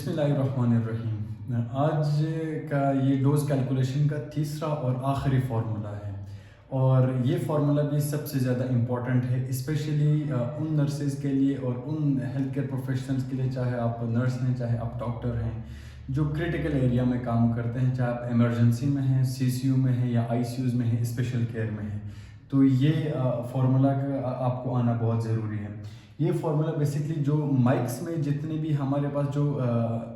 बिस्मिल्लाहिर्रहमानिर्रहीम। आज का ये डोज कैलकुलेशन का तीसरा और आखिरी फार्मूला है और ये फार्मूला भी सबसे ज़्यादा इम्पॉर्टेंट है, स्पेशली उन नर्सेज के लिए और उन हेल्थ केयर प्रोफेशनल्स के लिए, चाहे आप नर्स हैं चाहे आप डॉक्टर हैं, जो क्रिटिकल एरिया में काम करते हैं, चाहे आप इमरजेंसी में हैं, सीसीयू में हैं या आईसीयूज़ में हैं, स्पेशल केयर में हैं। तो ये फार्मूला का आपको आना बहुत ज़रूरी है। ये फार्मूला बेसिकली जो माइक्स में जितने भी हमारे पास जो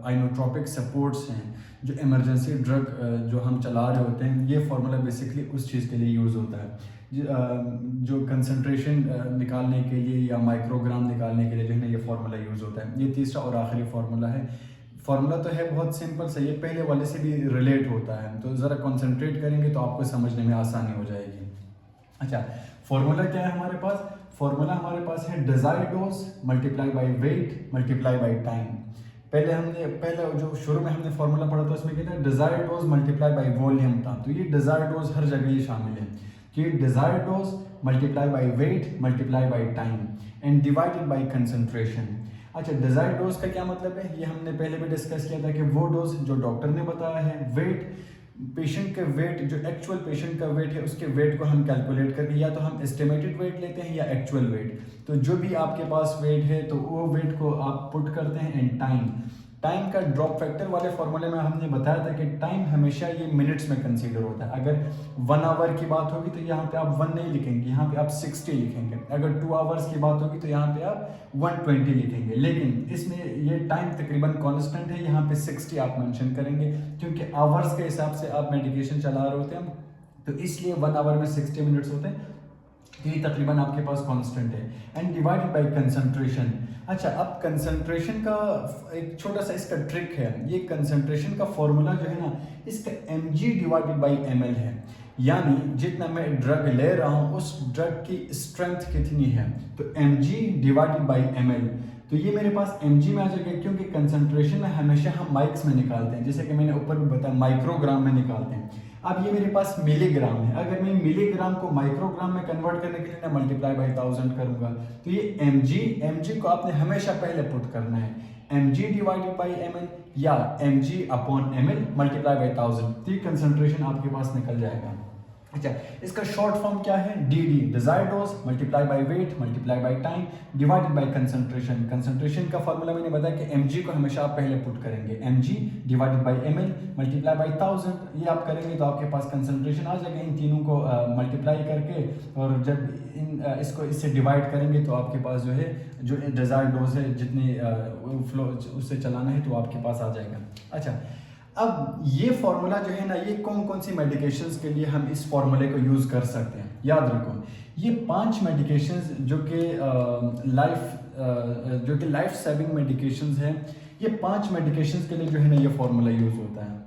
आइनोट्रोपिक सपोर्ट्स हैं, जो इमरजेंसी ड्रग जो हम चला रहे होते हैं, ये फार्मूला बेसिकली उस चीज़ के लिए यूज़ होता है। जो कंसंट्रेशन निकालने के लिए या माइक्रोग्राम निकालने के लिए जो है ना, ये फार्मूला यूज़ होता है। ये तीसरा और आखिरी फार्मूला है। फार्मूला तो है बहुत सिंपल सा, ये पहले वाले से भी रिलेट होता है, तो ज़रा कंसंट्रेट करेंगे तो आपको समझने में आसानी हो जाएगी। अच्छा, फार्मूला क्या है हमारे पास? फार्मूला हमारे पास है desired dose multiply by weight multiply by time. पहले जो शुरू में हमने फार्मूला पढ़ा था उसमें क्या था? Desired dose multiply by volume था। तो ये डिजायर्ड डोज हर जगह ये शामिल है कि desired dose multiply by weight multiply by time and divided by concentration. अच्छा, डिजायर्ड डोज का क्या मतलब है? ये हमने पहले भी डिस्कस किया था कि वो डोज जो डॉक्टर ने बताया है, वेट पेशेंट के वेट, जो एक्चुअल पेशेंट का वेट है उसके वेट को हम कैलकुलेट करके या तो हम एस्टिमेटेड वेट लेते हैं या एक्चुअल वेट। तो जो भी आपके पास वेट है तो वो वेट को आप पुट करते हैं इन टाइम। टाइम का ड्रॉप फैक्टर वाले फॉर्मूले में हमने बताया था कि टाइम हमेशा ये मिनट्स में कंसीडर होता है। अगर 1 आवर की बात होगी तो यहाँ पे आप 1 नहीं लिखेंगे, यहाँ पे आप 60 लिखेंगे। अगर 2 आवर्स की बात होगी तो यहाँ पे आप 120 लिखेंगे। लेकिन इसमें ये टाइम तकरीबन कांस्टेंट है, यहाँ पे 60 आप मेंशन करेंगे क्योंकि आवर्स के हिसाब से आप मेडिकेशन चला रहे होते हैं, तो इसलिए 1 आवर में 60 मिनट्स होते हैं। ये तकरीबन आपके पास कांस्टेंट है एंड डिवाइडेड बाय कंसंट्रेशन। अच्छा, अब कंसंट्रेशन का एक छोटा सा इसका ट्रिक है। ये कंसंट्रेशन का फॉर्मूला जो है ना, इसका mg डिवाइडेड बाय ml है, यानी जितना मैं ड्रग ले रहा हूँ उस ड्रग की स्ट्रेंथ कितनी है, तो mg डिवाइडेड बाय ml। तो ये मेरे पास mg में आ जाएगा क्योंकि कंसंट्रेशन में हमेशा हम माइक्स में निकालते हैं, जैसे कि मैंने ऊपर भी बताया माइक्रोग्राम में निकालते हैं। अब ये मेरे पास मिलीग्राम है, अगर मैं मिलीग्राम को माइक्रोग्राम में कन्वर्ट करने के लिए ना मल्टीप्लाई बाय 1000 करूंगा, तो ये mg को आपने हमेशा पहले पुट करना है, mg डिवाइडेड बाय ml या mg upon ml multiply by 1000। तो ये कंसंट्रेशन आपके पास निकल जाएगा। अच्छा, इसका शॉर्ट फॉर्म क्या है? D desired dose multiply by weight multiply by time divided by concentration. Concentration का फॉर्मूला मैंने बताया कि mg को हमेशा आप पहले पुट करेंगे, mg divided by ml multiply by 1000। ये आप करेंगे तो आपके पास कंसंट्रेशन आ जाएगा। इन तीनों को मल्टीप्लाई करके और जब इसको इससे डिवाइड करेंगे तो आपके पास जो है जो डिजायर्ड डोज है जितनी फ्लो उससे चलाना है तो आपके पास आ जाएगा। अच्छा, अब ये फार्मूला जो है ना, ये कौन कौन सी मेडिकेशंस के लिए हम इस फार्मूले को यूज़ कर सकते हैं? याद रखो, ये 5 मेडिकेशंस जो कि लाइफ सेविंग मेडिकेशंस हैं, ये 5 मेडिकेशंस के लिए जो है ना ये फार्मूला यूज़ होता है।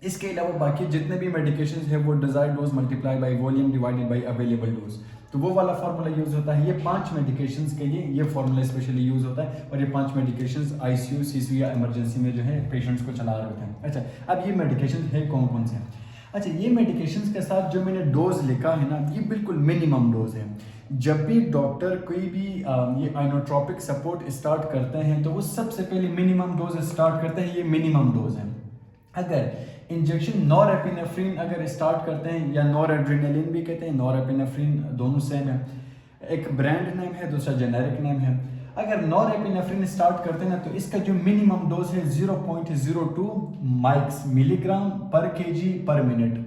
इसके अलावा बाकी जितने भी मेडिकेशंस हैं वो desired dose multiply by volume divided by available dose, तो वो वाला फार्मूला यूज होता है। ये 5 मेडिकेशंस के लिए ये फार्मूला स्पेशली यूज होता है और ये 5 मेडिकेशंस आईसीयू सीसीयू या इमरजेंसी में जो है पेशेंट्स को चला रहे होते हैं। अच्छा, अब ये मेडिकेशन है कौन कौन से? अच्छा, ये मेडिकेशंस के साथ जो मैंने डोज लिखा है ना, ये बिल्कुल मिनिमम डोज है। जब भी डॉक्टर कोई भी ये आइनोट्रोपिक सपोर्ट स्टार्ट करते हैं तो वो सबसे पहले मिनिमम डोज स्टार्ट करते हैं, ये मिनिमम डोज है। अगर इंजेक्शन नॉरएपिनेफ्रिन अगर स्टार्ट करते हैं या नॉरएड्रेनालिन भी कहते हैं, नॉरएपिनेफ्रिन दोनों सेम है, एक ब्रांड नेम है दूसरा जेनेरिक नेम है। अगर नॉरएपिनेफ्रिन स्टार्ट करते हैं ना तो इसका जो मिनिमम डोज है 0.02 माइक्स मिलीग्राम पर केजी पर मिनट।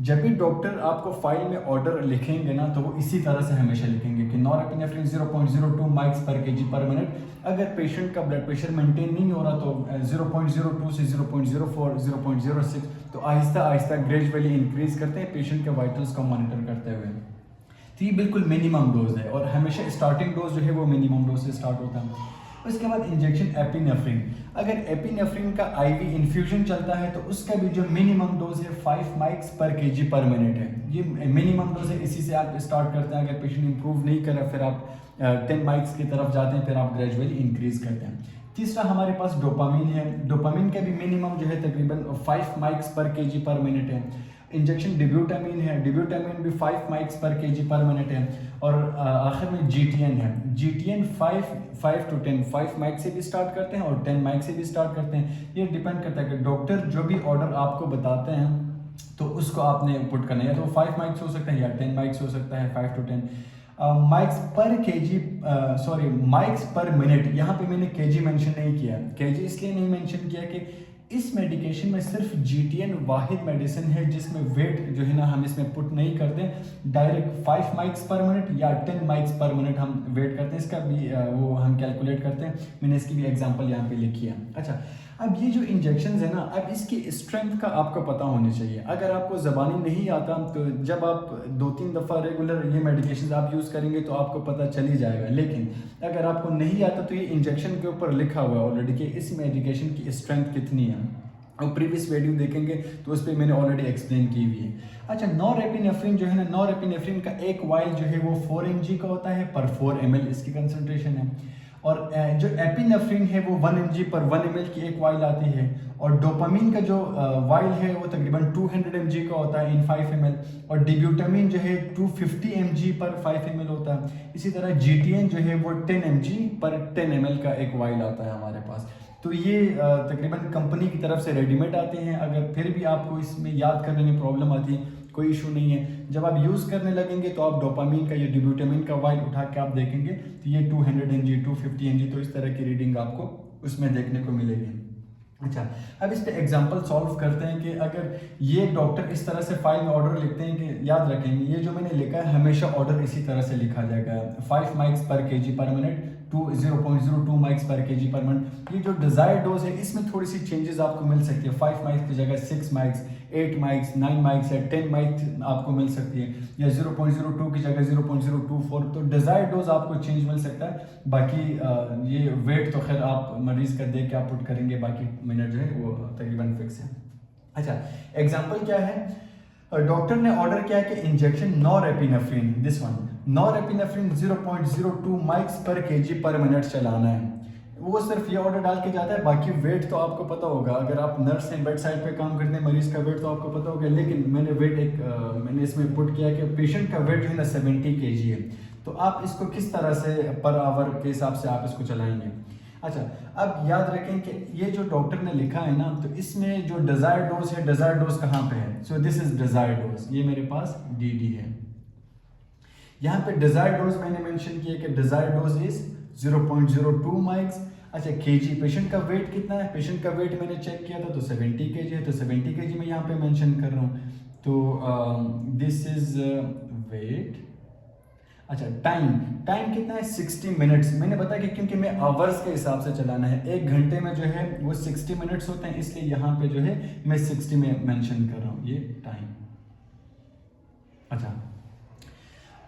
जब भी डॉक्टर आपको फाइल में ऑर्डर लिखेंगे ना तो वो इसी तरह से हमेशा लिखेंगे कि नॉरएपिनेफ्रिन 0.02 माइक्स पर केजी पर मिनट। अगर पेशेंट का ब्लड प्रेशर मेंटेन नहीं हो रहा तो 0.02 से 0.04 0.06, तो आहिस्ता आहिस्ता ग्रेजुअली इंक्रीज करते हैं पेशेंट के वाइटल्स को मॉनिटर करते हुए। तो ये बिल्कुल मिनिमम डोज है और हमेशा स्टार्टिंग डोज जो है वो मिनिमम डोज से स्टार्ट होता है। उसके बाद इंजेक्शन एपिनेफ्रिन, अगर एपिनेफ्रिन का आईवी इन्फ्यूजन चलता है तो उसका भी जो मिनिमम डोज है 5 माइक्स पर केजी पर मिनट है। ये मिनिमम डोज है, इसी से आप स्टार्ट करते हैं। अगर पेशेंट इंप्रूव नहीं करे फिर आप 10 माइक्स की तरफ जाते हैं, फिर आप ग्रेजुअली इंक्रीज करते हैं। तीसरा हमारे पास डोपामिन है। डोपामिन का भी मिनिमम जो है तकरीबन 5 माइक्स पर केजी पर मिनट है। इंजेक्शन डिब्यूटामिन है, डिब्यूटामिन भी 5 माइक्स पर केजी पर मिनट है। और आखिर में जीटीएन है, जीटीएन 5 to 10 5 माइक से भी स्टार्ट करते हैं और 10 माइक से भी स्टार्ट करते हैं। ये डिपेंड करता है कि डॉक्टर जो भी ऑर्डर आपको बताते हैं तो उसको आपने पुट करना है, तो 5 माइक्स हो सकता है या 10 माइक्स हो सकता है, 5 to 10 माइक्स पर केजी, सॉरी माइक्स पर मिनट। यहाँ पे मैंने केजी मेंशन नहीं किया, केजी इसलिए नहीं मेंशन किया कि इस मेडिकेशन में सिर्फ जीटीएन वाहिद मेडिसिन है जिसमें वेट जो है ना हम इसमें पुट नहीं करते, डायरेक्ट 5 माइक्स पर मिनट या 10 माइक्स पर मिनट हम वेट करते हैं, इसका भी वो हम कैलकुलेट करते हैं। मैंने इसकी भी एग्जांपल यहाँ पे लिखी है। अच्छा, अब ये जो इंजेक्शंस है ना, अब इसकी स्ट्रेंथ का आपको पता होनी चाहिए। अगर आपको ज़बानी नहीं आता तो जब आप 2-3 दफ़ा रेगुलर ये मेडिकेशंस आप यूज़ करेंगे तो आपको पता चल ही जाएगा। लेकिन अगर आपको नहीं आता तो ये इंजेक्शन के ऊपर लिखा हुआ है ऑलरेडी कि इस मेडिकेशन की स्ट्रेंथ कितनी है, और प्रीवियस वीडियो देखेंगे तो उस पर मैंने ऑलरेडी एक्सप्लेन की हुई है। अच्छा, नॉरएपिनेफ्रिन जो है ना, नॉरएपिनेफ्रिन का एक वाइल जो है वो 4 mg का होता है पर 4 ml इसकी कंसनट्रेशन है। और जो एपिनेफ्रिन है वो 1 mg पर 1 ml की एक वाइल आती है। और डोपामिन का जो वाइल है वो तकरीबन 200 mg का होता है इन 5 ml। और डिब्यूटामिन जो है 250 mg पर 5 ml होता है। इसी तरह जीटीएन जो है वो 10 mg पर 10 ml का एक वाइल आता है हमारे पास। तो ये तकरीबन कंपनी की तरफ से रेडीमेड आते हैं। अगर फिर भी आपको इसमें याद करने में प्रॉब्लम आती है, कोई इशू नहीं है। जब आप यूज़ करने लगेंगे तो आप डोपामिन का या डिब्यूटामिन का वाइल उठा के आप देखेंगे तो ये 200 mg 250 mg, तो इस तरह की रीडिंग आपको उसमें देखने को मिलेगी। अच्छा, अब इस पे एग्जांपल सॉल्व करते हैं कि अगर ये डॉक्टर इस तरह से फाइल में ऑर्डर लिखते हैं कि याद रखेंगे ये जो मैंने लिखा है हमेशा ऑर्डर इसी तरह से लिखा जाएगा, 5 माइक्स पर केजी पर मिनट, 0.02 माइक्स पर केजी पर मिनट। ये जो डिजायर्ड डोज है इसमें थोड़ी सी चेंजेस आपको मिल सकती है, 5 माइक्स की जगह 6 माइक्स, 8 माइक्स, 9 माइक्स या 10 माइक्स आपको मिल सकती है, या 0.02 की जगह 0.024। तो डिजायर्ड डोज आपको चेंज मिल सकता है। बाकी ये वेट तो खैर आप मरीज का देख के आप पुट करेंगे, बाकी मिनट जो है वो तकरीबन फिक्स है। अच्छा, एग्जाम्पल क्या है, डॉक्टर ने ऑर्डर किया कि injection norepinephrine, this one norepinephrine 0.02 mics पर केजी पर मिनट चलाना है। वो सिर्फ ये ऑर्डर डाल के जाता है, बाकी वेट तो आपको पता होगा। अगर आप नर्स हैं, बेड साइड पे काम करते हैं, मरीज का वेट तो आपको पता होगा। लेकिन मैंने वेट मैंने इसमें पुट किया कि पेशेंट का वेट जो है ना 70 kg है। तो आप इसको किस तरह से पर आवर के हिसाब से आप इसको चलाएंगे। अच्छा, अब याद रखें कि ये जो डॉक्टर ने लिखा है ना, तो इसमें जो डिजायर्ड डोज है, डिजायर्ड डोज कहाँ पे है, so this is desired dose, ये मेरे पास डी है। यहाँ पे डिजायर्ड डोज मैंने मेंशन किया कि डिजायर्ड डोज इज 0.02 माइक्स। अच्छा, केजी, पेशेंट का वेट कितना है, पेशेंट का वेट मैंने चेक किया था तो 70 kg है, तो 70 kg में यहाँ पे मेंशन कर रहा हूँ। तो दिस इज वेट। अच्छा, टाइम कितना है, 60 मिनट्स। मैंने बताया कि क्योंकि मैं आवर्स के हिसाब से चलाना है, 1 घंटे में जो है वो 60 मिनट्स होते हैं, इसलिए यहाँ पे जो है मैं 60 में मेंशन कर रहा हूँ ये टाइम। अच्छा,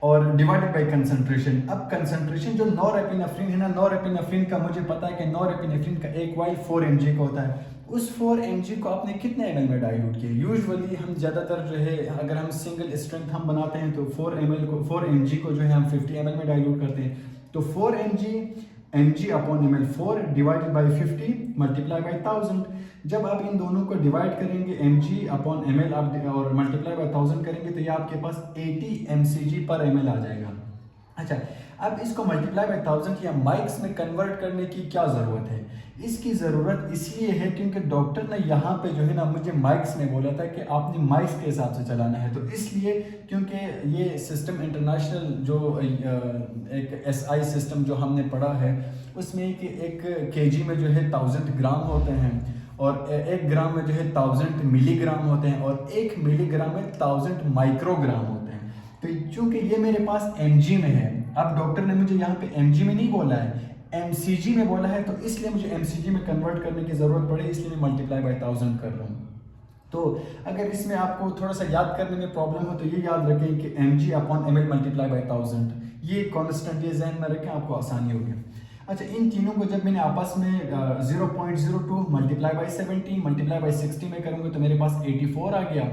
और डिवाइडेड बाय कंसंट्रेशन। अब कंसंट्रेशन जो नॉरएपिनेफ्रिन है ना, नॉरएपिनेफ्रिन का मुझे पता है कि नॉरएपिनेफ्रिन का एक वाइल 4 mg का होता है। उस 4 mg को आपने कितने ml में डाइल्यूट किया। यूजुअली हम ज़्यादातर जो है अगर हम सिंगल स्ट्रेंथ हम बनाते हैं तो 4 mg को जो है हम 50 ml में डाइल्यूट करते हैं। तो 4 mg upon ml 4 divided by 50 multiply by 1000। जब आप इन दोनों को डिवाइड करेंगे mg अपॉन ml आप और मल्टीप्लाई बाई 1000 करेंगे तो ये आपके पास 80 mcg पर ml आ जाएगा। अच्छा, अब इसको मल्टीप्लाई बाई 1000 या माइक्स में कन्वर्ट करने की क्या ज़रूरत है। इसकी ज़रूरत इसलिए है क्योंकि डॉक्टर ने यहाँ पे जो है ना मुझे माइक्स में बोला था कि आपने माइक्स के हिसाब से चलाना है। तो इसलिए क्योंकि ये सिस्टम इंटरनेशनल जो एक SI सिस्टम जो हमने पढ़ा है उसमें कि 1 kg में जो है 1000 ग्राम होते हैं और 1 ग्राम में जो है 1000 मिलीग्राम होते हैं और 1 मिलीग्राम में 1000 माइक्रोग्राम होते हैं। तो चूंकि ये मेरे पास mg में है, अब डॉक्टर ने मुझे यहाँ पे mg में नहीं बोला है, mcg में बोला है, तो इसलिए मुझे mcg में कन्वर्ट करने की ज़रूरत पड़ी, इसलिए मैं मल्टीप्लाई बाई 1000 कर रहा हूँ। तो अगर इसमें आपको थोड़ा सा याद करने में प्रॉब्लम हो तो ये याद रखें कि mg upon ml multiply by 1000, ये कॉन्स्टेंट, ये जहन में रखें, आपको आसानी होगी। अच्छा, इन तीनों को जब मैंने आपस में 0.02 मल्टीप्लाई बाई 70 मल्टीप्लाई बाई 60 में करूँगा तो मेरे पास 84 आ गया।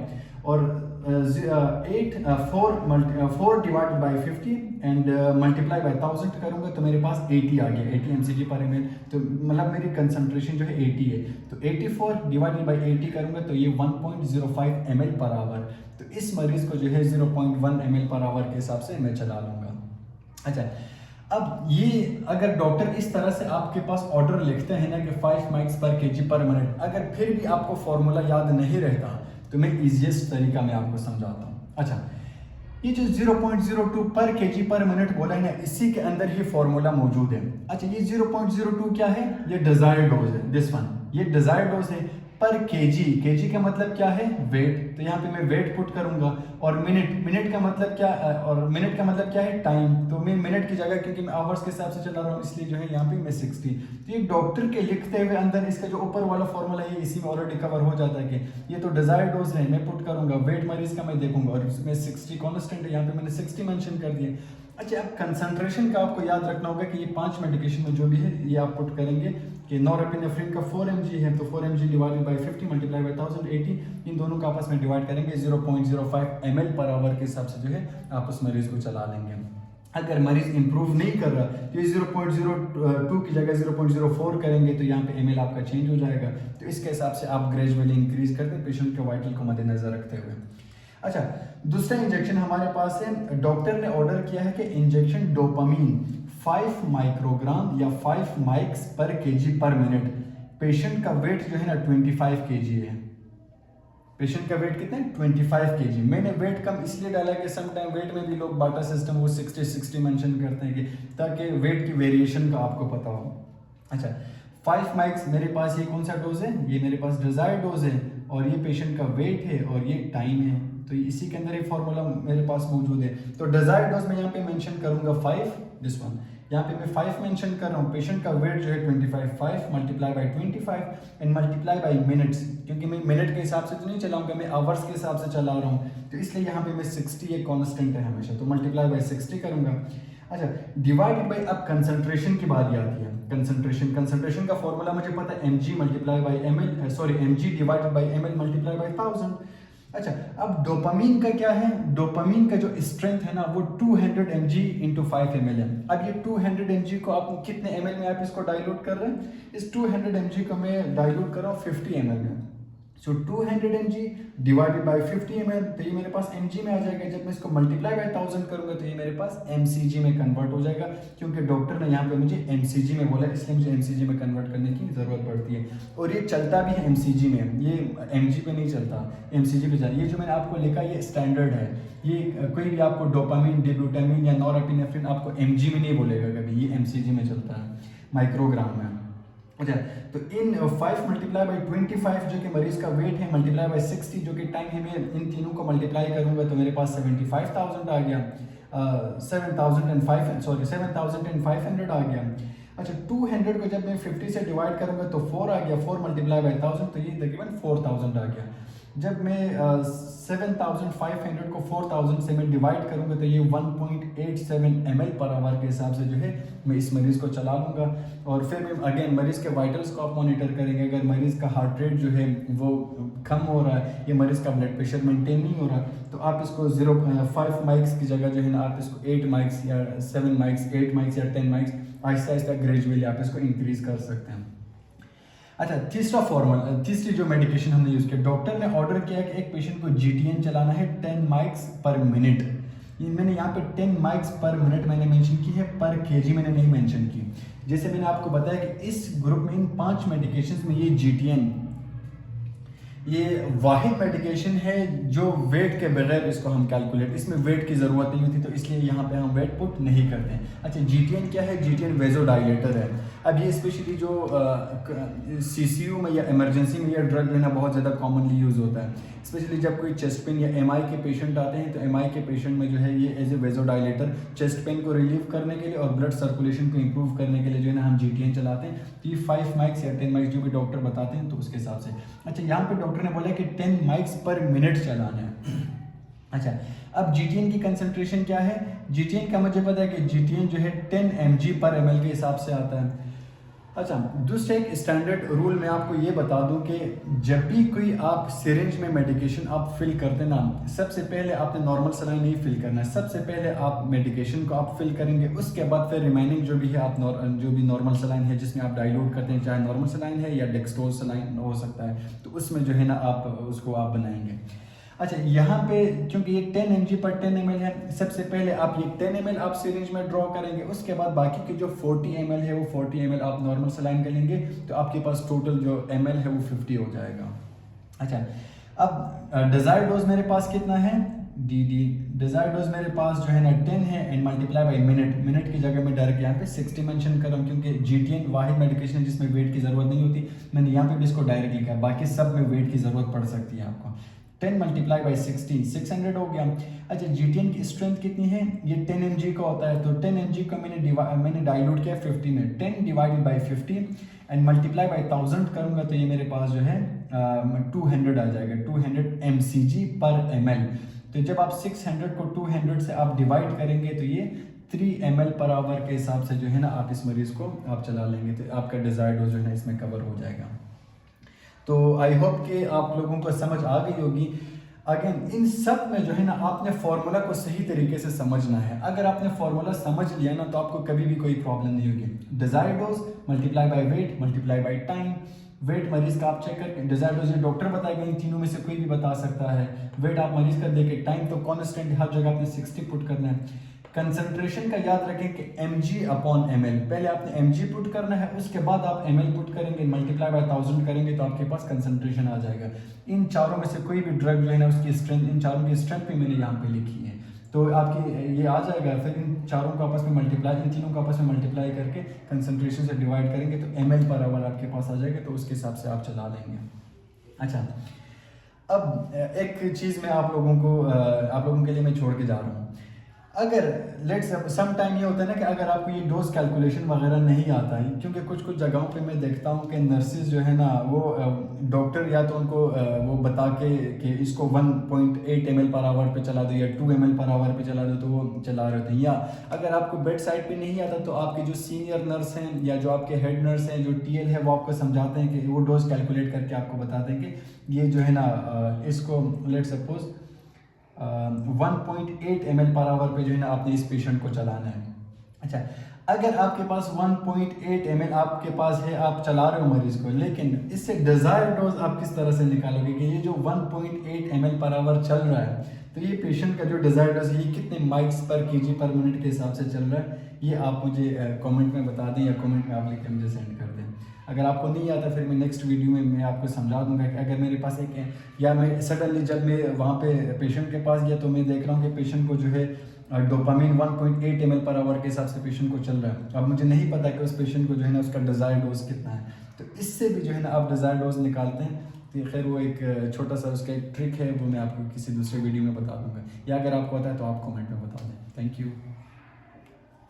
और 4 divided by 50 and multiply by 1000 करूँगा तो मेरे पास 80 आ गया, 80 mcg पर ml। तो मतलब मेरी कंसंट्रेशन जो है 80 है, तो 84 डिवाइडेड बाई 80 करूँगा तो ये 1.05 ml पर आवर। तो इस मरीज़ को जो है 0.1 ml पर आवर के हिसाब से मैं चला लूँगा। अच्छा, अब ये अगर डॉक्टर इस तरह से आपके पास ऑर्डर लिखते हैं ना कि 5 माइक्स पर केजी पर मिनट, अगर फिर भी आपको फॉर्मूला याद नहीं रहता तो मैं इजीएस्ट तरीका मैं आपको समझाता हूँ। अच्छा, ये जो 0.02 पर केजी पर मिनट बोला है ना, इसी के अंदर ही फॉर्मूला मौजूद है। अच्छा, ये 0.02 क्या है? ये डिजायर्ड डोज है, दिस वन, ये डिजायर्ड डोज है पर केजी। केजी का मतलब क्या है? वेट। तो यहाँ पे मैं वेट पुट करूंगा। और मिनट का मतलब क्या, और मिनट का मतलब क्या है? टाइम। तो मैं मिनट की जगह, क्योंकि मैं आवर्स के हिसाब से चला रहा हूँ, इसलिए जो है यहाँ पे मैं 60। तो ये डॉक्टर के लिखते हुए अंदर इसका जो ऊपर वाला फॉर्मूला है इसी में ऑलरेडी कवर हो जाता है कि ये तो डिजायर्ड डोज है, मैं पुट करूंगा। वेट मरीज का मैं देखूंगा और इसमें 60 कॉन्स्टेंट है, यहाँ पे मैंने 60 मेंशन कर दिया। अच्छा, अब कंसंट्रेशन का आपको याद रखना होगा कि ये 5 मेडिकेशन में जो भी है ये आप पुट करेंगे कि नॉरएपिनेफ्रिन का 4 mg है, तो 4 mg divided by 50 multiply by 1080, इन दोनों का आपस में डिवाइड करेंगे 0.05 ml पर आवर के हिसाब से जो है आप उस मरीज को चला लेंगे। अगर मरीज इंप्रूव नहीं कर रहा तो ये 0.02 की जगह 0.04 करेंगे तो यहाँ पे ml आपका चेंज हो जाएगा। तो इसके हिसाब से आप ग्रेजुअली इंक्रीज करते पेशेंट के वाइटल को मद्देनजर रखते हुए। अच्छा, दूसरा इंजेक्शन हमारे पास है, डॉक्टर ने ऑर्डर किया है कि इंजेक्शन डोपामीन 5 माइक्रोग्राम या 5 माइक्स पर केजी पर मिनट। पेशेंट का वेट जो है ना 25 केजी है। पेशेंट का वेट कितना है? 25 केजी। मैंने वेट कम इसलिए डाला कि सम टाइम वेट में भी लोग बाटा सिस्टम वो 60 मेंशन करते हैं कि ताकि वेट की वेरिएशन का आपको पता हो। अच्छा, 5 माइक्स मेरे पास ये कौन सा डोज है? ये मेरे पास डिजायर्ड डोज है और ये पेशेंट का वेट है और ये टाइम है। तो इसी के अंदर ये फॉर्मूला मेरे पास मौजूद है। तो डिजायर्ड डोज में यहाँ पे मेंशन करूंगा 5, दिस वन। यहाँ पे मैं 5 मेंशन कर रहा हूँ। पेशेंट का वेट जो है 25, 5 multiply by 25 and multiply by minutes, क्योंकि मैं मिनट के हिसाब से तो नहीं चलाऊंगा, मैं आवर्स के हिसाब से चला रहा हूँ, तो इसलिए यहाँ पे मैं 60 एक कॉन्स्टेंट है हमेशा, तो मल्टीप्लाई बाई 60 करूंगा। अच्छा, डिवाइडेड बाई, अब कंसंट्रेशन की बारी आती है। कंसंट्रेशन का फॉर्मूला मुझे पता है, mg multiply by ml, sorry mg divided by ml multiply by 1000। अच्छा, अब डोपामीन का क्या है? डोपामीन का जो स्ट्रेंथ है ना वो 200 mg इंटू 5 ml है। अब ये 200 mg को आप कितने ml में आप इसको डाइल्यूट कर रहे हैं? इस 200 mg को मैं डाइल्यूट कर रहा हूँ 50 ml में। सो 200 mg डिवाइडेड बाई 50 ml, तो ये मेरे पास mg में आ जाएगा। जब मैं इसको मल्टीप्लाई बाई 1000 करूंगा तो ये मेरे पास mcg में कन्वर्ट हो जाएगा, क्योंकि डॉक्टर ने यहाँ पे मुझे mcg में बोला, इसलिए मुझे mcg में कन्वर्ट करने की जरूरत पड़ती है। और ये चलता भी है mcg में, ये mg पे नहीं चलता, mcg पे चलता। ये जो मैंने आपको लिखा ये स्टैंडर्ड है। ये कोई भी आपको डोपामीन, डिब्यूटामीन या नॉरएपिनेफ्रिन आपको mg में नहीं बोलेगा कभी, ये mcg में चलता है, माइक्रोग्राम में। अच्छा, तो इन 5 मल्टीप्लाई बाई 25 जो कि मरीज का वेट है, मल्टीप्लाई बाई 60 जो कि टाइम है, मैं इन तीनों को मल्टीप्लाई करूंगा तो मेरे पास 75,000 आ गया, 7,500 आ गया। अच्छा, 200 को जब मैं 50 से डिवाइड करूंगा तो 4 आ गया, 4 मल्टीप्लाई बाई 1000 तो ये तकरीबन 4000 आ गया। जब मैं 7,500 को 4000 से मैं डिवाइड करूंगा तो ये 1.87 ml पर आवर के हिसाब से जो है मैं इस मरीज़ को चला लूँगा। और फिर मैं अगेन मरीज़ के वाइटल्स को आप मॉनिटर करेंगे। अगर मरीज़ का हार्ट रेट जो है वो कम हो रहा है या मरीज़ का ब्लड प्रेशर मेंटेन नहीं हो रहा, तो आप इसको 0.5 माइक्स की जगह जो है ना आप इसको 8 माइक्स या 7 माइक्स, 8 माइक्स या 10 माइक्स आहिस्ता आहिस्ता ग्रेजुअली आप इसको इंक्रीज कर सकते हैं। अच्छा, तीसरी जो मेडिकेशन हमने यूज़ किया, डॉक्टर ने ऑर्डर किया कि एक पेशेंट को GTN चलाना है 10 माइक्स पर मिनट। ये मैंने यहाँ पे 10 माइक्स पर मिनट मैंने मेंशन की है, पर केजी मैंने नहीं मेंशन की। जैसे मैंने आपको बताया कि इस ग्रुप में इन 5 मेडिकेशंस में ये GTN ये वाहिद मेडिकेशन है जो वेट के बगैर इसको हम कैलकुलेट, इसमें वेट की ज़रूरत नहीं होती, तो इसलिए यहाँ पे हम वेट पुट नहीं करते हैं। अच्छा, GTN क्या है? GTN वेजोडाइलेटर है। अब ये स्पेशली जो CCU में या इमरजेंसी में यह ड्रग लेना बहुत ज़्यादा कॉमनली यूज़ होता है, स्पेशली जब कोई चेस्ट पेन या MI के पेशेंट आते हैं, तो MI के पेशेंट में जो है ये as a vasodilator chest pain को रिलीव करने के लिए और ब्लड सर्कुलेशन को इम्प्रूव करने के लिए जो है ना हम GTN चलाते हैं। तो ये 5 माइक्स या 10 माइक्स जो भी डॉक्टर बताते हैं तो उसके हिसाब से। अच्छा, यहाँ पे डॉक्टर ने बोला कि 10 माइक्स पर मिनट चलाना है। अच्छा, अब जीटीएन की कंसंट्रेशन क्या है? जीटीएन का मुझे पता है कि जीटीएन जो है 10 mg पर ml के हिसाब से आता है। अच्छा, दूसरा एक स्टैंडर्ड रूल मैं आपको ये बता दूं कि जब भी कोई आप सिरिंज में मेडिकेशन आप फिल करते ना, सबसे पहले आपने नॉर्मल सलाइन नहीं फिल करना है। सबसे पहले आप मेडिकेशन को आप फिल करेंगे, उसके बाद फिर रिमेनिंग जो भी है आप जो भी नॉर्मल सलाइन है जिसमें आप डाइल्यूट करते हैं, चाहे नॉर्मल सलाइन है या डेक्सट्रोज सलाइन हो सकता है, तो उसमें जो है ना आप उसको आप बनाएंगे। अच्छा, यहाँ पे क्योंकि ये 10 mg पर 10 ml है, सबसे पहले आप ये 10 ml आप सिरिंज में ड्रॉ करेंगे, उसके बाद बाकी की जो 40 ml है वो 40 ml आप नॉर्मल सलाइन का लेंगे, तो आपके पास टोटल जो ml है वो 50 हो जाएगा। अच्छा, अब डिजायर्ड डोज मेरे पास कितना है? डी डिजायर्ड डोज मेरे पास जो है ना 10 है एंड मल्टीप्लाई बाई मिनट की जगह मैं डायरेक्ट यहाँ पे 60 मेंशन कर रहा हूँ, क्योंकि जीटीएन वाहिद मेडिकेशन है जिसमें वेट की जरूरत नहीं होती। मैंने यहाँ पे भी इसको डायरेक्ट लिखा है, बाकी सब में वेट की जरूरत पड़ सकती है आपको। 10 मल्टीप्लाई बाई 60 600 हो गया। अच्छा, जीटीएन की स्ट्रेंथ कितनी है? ये 10 mg का होता है, तो 10 mg को मैंने डाइल्यूट किया 50 में, 10 divided by 50 and multiply by 1000 करूंगा तो ये मेरे पास जो है 200 आ जाएगा, 200 mcg पर ml। तो जब आप 600 को 200 से आप डिवाइड करेंगे तो ये 3 ml पर आवर के हिसाब से जो है ना आप इस मरीज को आप चला लेंगे, तो आपका डिजायर्ड डोज जो है ना इसमें कवर हो जाएगा। तो आई होप कि आप लोगों को समझ आ गई होगी। अगेन इन सब में जो है ना आपने फार्मूला को सही तरीके से समझना है। अगर आपने फार्मूला समझ लिया ना तो आपको कभी भी कोई प्रॉब्लम नहीं होगी। Desired dose multiply by weight multiply by time. Weight मरीज का आप चेक करके, डिजायर्ड डोज ये डॉक्टर बताएगा, इन तीनों में से कोई भी बता सकता है। वेट आप मरीज का देके, टाइम तो कॉन्स्टेंट हर जगह आपने 60 पुट करना है। कंसंट्रेशन का याद रखें कि mg अपॉन ml, पहले आपने mg पुट करना है, उसके बाद आप ml पुट करेंगे, मल्टीप्लाई बाय 1000 करेंगे तो आपके पास कंसंट्रेशन आ जाएगा। इन चारों में से कोई भी ड्रग जो है ना उसकी स्ट्रेंथ, इन चारों की स्ट्रेंथ भी मैंने यहाँ पे लिखी है, तो आपकी ये आ जाएगा। फिर इन चारों को आपस में मल्टीप्लाई, इन तीनों को आपस में मल्टीप्लाई करके कंसंट्रेशन से डिवाइड करेंगे तो ml पर आवर आपके पास आ जाएगा, तो उसके हिसाब से आप चला लेंगे। अच्छा, अब एक चीज़ मैं आप लोगों के लिए मैं छोड़ के जा रहा हूँ। अगर लेट्स सम टाइम ये होता है ना कि अगर आपको ये डोज कैलकुलेशन वगैरह नहीं आता है, क्योंकि कुछ जगहों पे मैं देखता हूँ कि नर्सेज जो है ना वो डॉक्टर या तो उनको वो बता के कि इसको 1.8 ml पर आवर पे चला दो या 2 ml पर आवर पे चला दो, तो वो चला रहे थे। या अगर आपको बेड साइड पे नहीं आता तो आपके जो सीनियर नर्स हैं या जो आपके हेड नर्स हैं, जो टीएल है, वो आपको समझाते हैं कि वो डोज कैलकुलेट करके आपको बताते हैं कि ये जो है ना इसको let's suppose 1.8 ml per hour पे जो है ना आपने इस पेशेंट को चलाना है। अच्छा, अगर आपके पास 1.8 ml आपके पास है, आप चला रहे हो मरीज को, लेकिन इससे डिजायर्ड डोज आप किस तरह से निकालोगे कि ये जो 1.8 ml पर आवर चल रहा है, तो ये पेशेंट का जो डिजायर्ड डोज है ये कितने माइक्स पर केजी पर मिनट के हिसाब से चल रहा है, ये आप मुझे कमेंट में बता दें या कमेंट में आप लिख मुझे सेंड कर दें। अगर आपको नहीं आता फिर मैं नेक्स्ट वीडियो में मैं आपको समझा दूंगा कि अगर मेरे पास एक है, या मैं सडनली जब मैं वहाँ पे पेशेंट के पास गया तो मैं देख रहा हूँ कि पेशेंट को जो है डोपामिन 1.8 ml पर आवर के हिसाब से पेशेंट को चल रहा है। अब मुझे नहीं पता कि उस पेशेंट को जो है ना उसका डिजायर्ड डोज कितना है, तो इससे भी जो है ना आप डिजायर्ड डोज निकालते हैं। तो खैर वो एक छोटा सा उसका एक ट्रिक है, वो मैं आपको किसी दूसरे वीडियो में बता दूंगा, या अगर आपको आता है तो आप कमेंट में बता दें। Thank you.